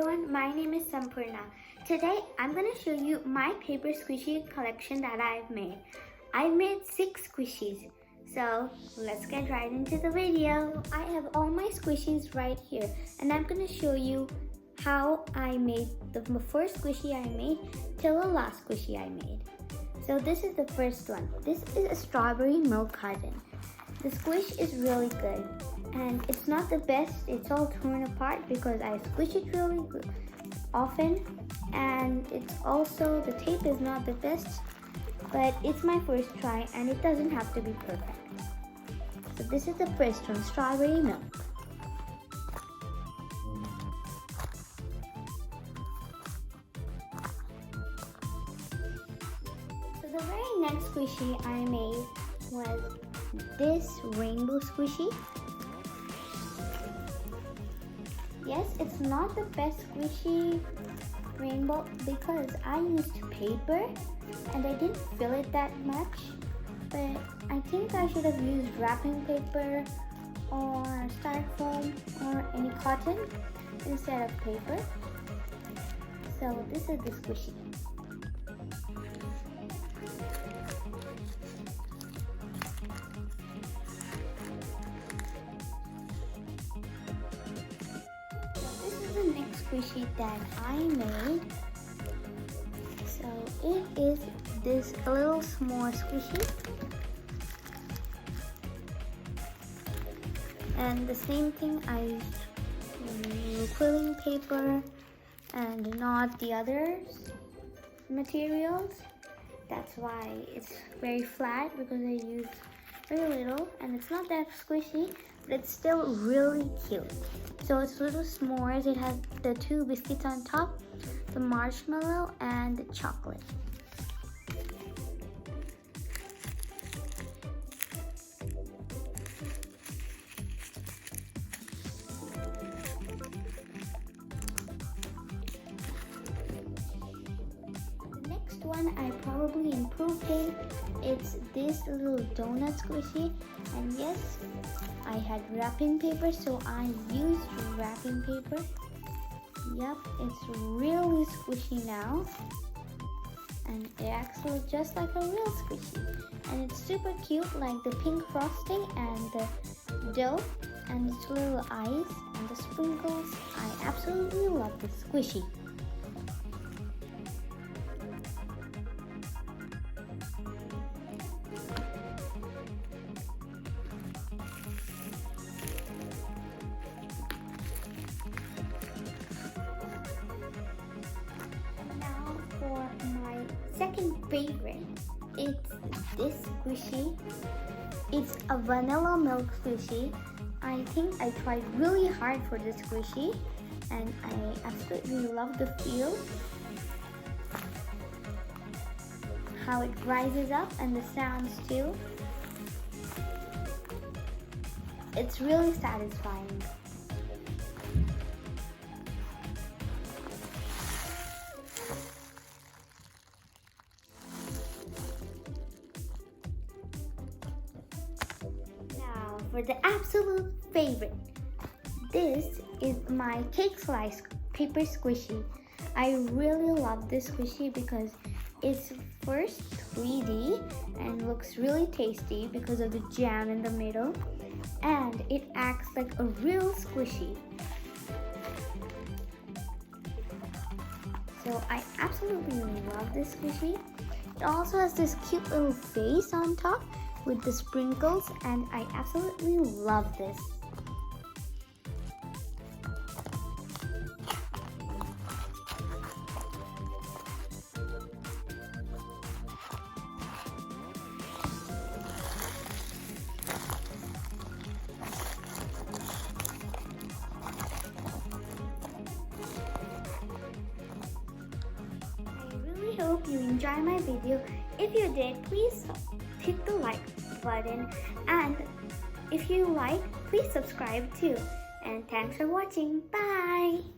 everyone, my name is Sampurna. Today I'm going to show you my paper squishy collection that I've made. I've made 6 squishies. So let's get right into the video. I have all my squishies right here and I'm going to show you how I made the first squishy I made till the last squishy I made. So this is the first one. This is a strawberry milk carton. The squish is really good. And it's not the best, it's all torn apart because I squish it really often, and it's also, the tape is not the best, but it's my first try and it doesn't have to be perfect. So this is the first one, strawberry milk. So the very next squishy I made was this rainbow squishy. Yes, it's not the best squishy rainbow because I used paper and I didn't fill it that much, but I think I should have used wrapping paper or styrofoam or any cotton instead of paper. So this is the squishy. The next squishy that I made, so it is this little s'more squishy, and the same thing, I used quilling paper and not the other materials. That's why it's very flat, because I used very little, and it's not that squishy, but it's still really cute. So it's little s'mores. It has the 2 biscuits on top, the marshmallow and the chocolate. The next one I probably improved in. It's this little donut squishy, and yes, I had wrapping paper, so I used wrapping paper. Yep, it's really squishy now. And it actually looks just like a real squishy. And it's super cute, like the pink frosting and the dough and its little eyes and the sprinkles. I absolutely love this squishy. For my second favorite, it's this squishy. It's a vanilla milk squishy. I think I tried really hard for this squishy and I absolutely love the feel, how it rises up, and the sounds too. It's really satisfying. For the absolute favorite, this is my cake slice paper squishy. I really love this squishy because it's first 3D and looks really tasty because of the jam in the middle, and it acts like a real squishy. So I absolutely love this squishy. It also has this cute little face on top with the sprinkles, and I absolutely love this. I really hope you enjoy my video. If you did, please hit the like button, and if you like, please subscribe too. And thanks for watching. Bye!